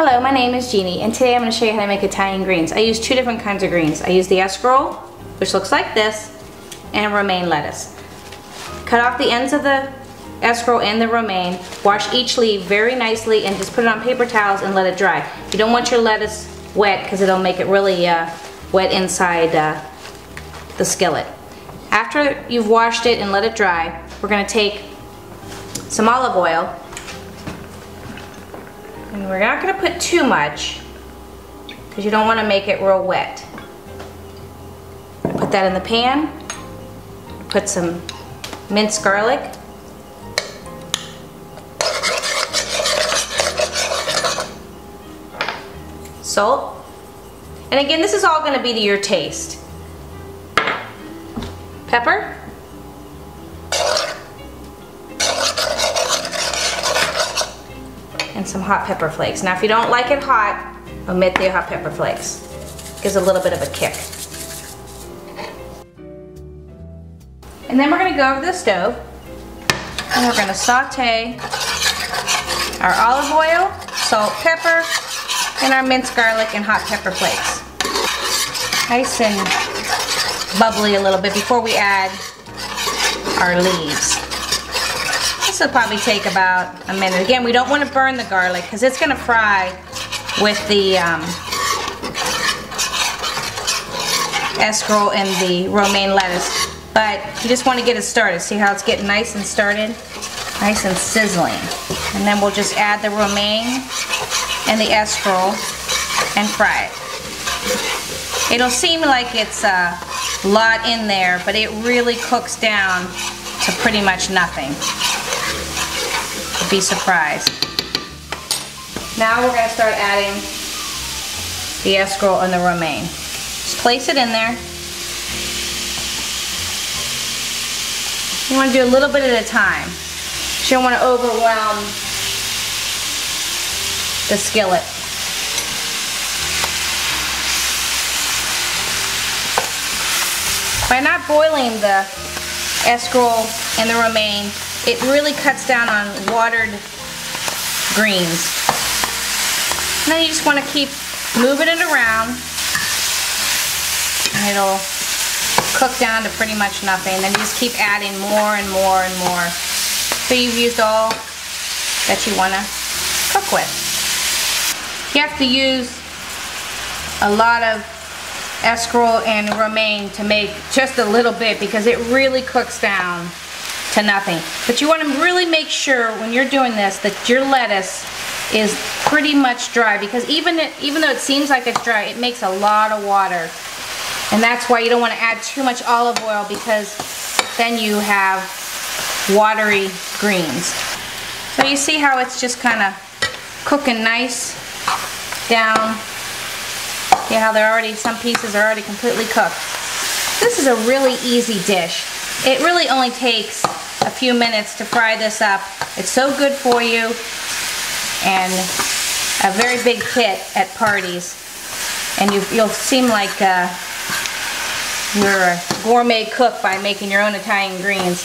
Hello, my name is Jeannie, and today I'm going to show you how to make Italian greens. I use two different kinds of greens. I use the escarole, which looks like this, and romaine lettuce. Cut off the ends of the escarole and the romaine, wash each leaf very nicely, and just put it on paper towels and let it dry. You don't want your lettuce wet because it'll make it really wet inside the skillet. After you've washed it and let it dry, we're going to take some olive oil. And we're not going to put too much because you don't want to make it real wet. Put that in the pan. Put some minced garlic. Salt. And again, this is all going to be to your taste. Pepper. And some hot pepper flakes. Now if you don't like it hot, omit the hot pepper flakes. Gives a little bit of a kick. And then we're going to go over to the stove and we're going to saute our olive oil, salt, pepper, and our minced garlic and hot pepper flakes. Nice and bubbly a little bit before we add our leaves. This will probably take about a minute. Again, we don't want to burn the garlic because it's going to fry with the escarole and the romaine lettuce. But you just want to get it started. See how it's getting nice and started? Nice and sizzling. And then we'll just add the romaine and the escarole and fry it. It'll seem like it's a lot in there, but it really cooks down to pretty much nothing. Be surprised. Now we're going to start adding the escarole and the romaine. Just place it in there. You want to do a little bit at a time. You don't want to overwhelm the skillet. By not boiling the escarole and the romaine, it really cuts down on watered greens. And then you just want to keep moving it around and it'll cook down to pretty much nothing. Then you just keep adding more and more and more. So you've used all that you want to cook with. You have to use a lot of escarole and romaine to make just a little bit because it really cooks down to nothing. But you want to really make sure when you're doing this that your lettuce is pretty much dry, because even though it seems like it's dry, it makes a lot of water. And that's why you don't want to add too much olive oil, because then you have watery greens. So you see how it's just kind of cooking nice down. Yeah, how they're already, some pieces are already completely cooked. This is a really easy dish. It really only takes a few minutes to fry this up. It's so good for you and a very big hit at parties. And you'll seem like you're a gourmet cook by making your own Italian greens.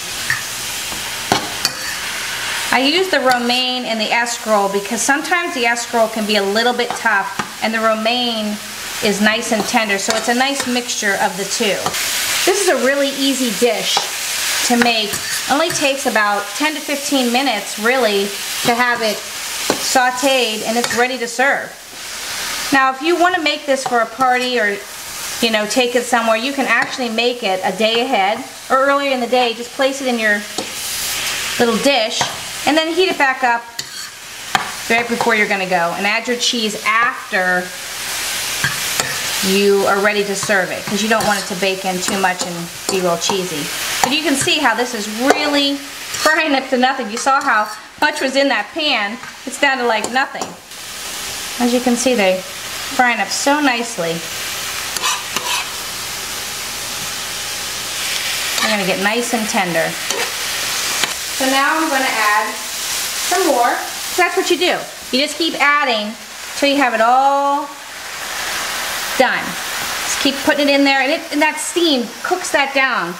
I use the romaine and the escarole because sometimes the escarole can be a little bit tough and the romaine is nice and tender, so it's a nice mixture of the two. This is a really easy dish to make. It only takes about 10 to 15 minutes really to have it sauteed and it's ready to serve. Now if you want to make this for a party or take it somewhere, you can actually make it a day ahead or earlier in the day. Just place it in your little dish and then heat it back up right before you're going to go, and add your cheese after you are ready to serve it, because you don't want it to bake in too much and be real cheesy. But you can see how this is really frying up to nothing. You saw how much was in that pan. It's down to like nothing. As you can see, they're frying up so nicely. They're going to get nice and tender. So now I'm going to add some more. So that's what you do. You just keep adding till you have it all done. Just keep putting it in there, and that steam cooks that down.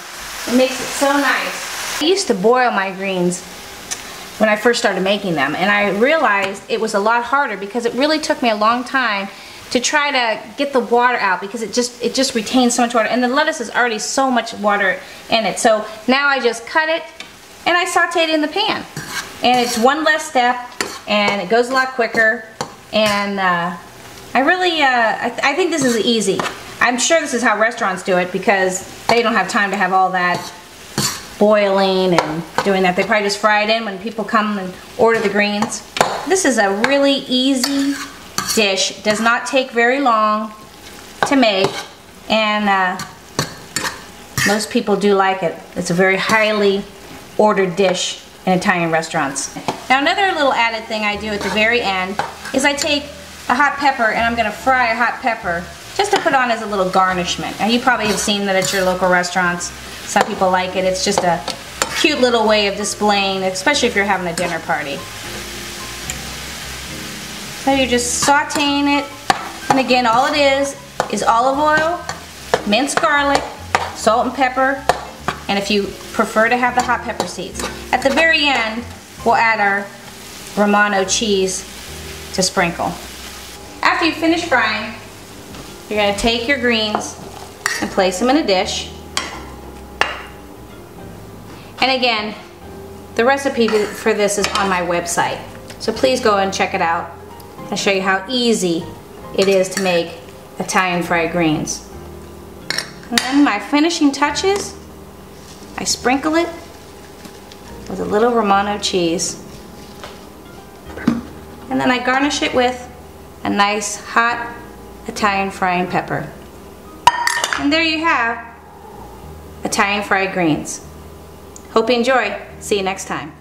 It makes it so nice. I used to boil my greens when I first started making them, and I realized it was a lot harder because it really took me a long time to try to get the water out, because it just retains so much water, and the lettuce is already so much water in it. So now I just cut it and I saute it in the pan, and it's one less step and it goes a lot quicker. And I think this is easy. I'm sure this is how restaurants do it, because they don't have time to have all that boiling and doing that. They probably just fry it in when people come and order the greens. This is a really easy dish. Does not take very long to make, and most people do like it. It's a very highly ordered dish in Italian restaurants. Now, another little added thing I do at the very end is I take a hot pepper and I'm going to fry a hot pepper just to put on as a little garnishment. Now, you probably have seen that at your local restaurants. Some people like it. It's just a cute little way of displaying, especially if you're having a dinner party. So you're just sauteing it, and again, all it is olive oil, minced garlic, salt and pepper, and if you prefer to have the hot pepper seeds. At the very end, we'll add our Romano cheese to sprinkle. After you finish frying, you're going to take your greens and place them in a dish. And again, the recipe for this is on my website, so please go and check it out. I'll show you how easy it is to make Italian fried greens. And then my finishing touches, I sprinkle it with a little Romano cheese. And then I garnish it with a nice hot Italian frying pepper. And there you have Italian fried greens. Hope you enjoy. See you next time.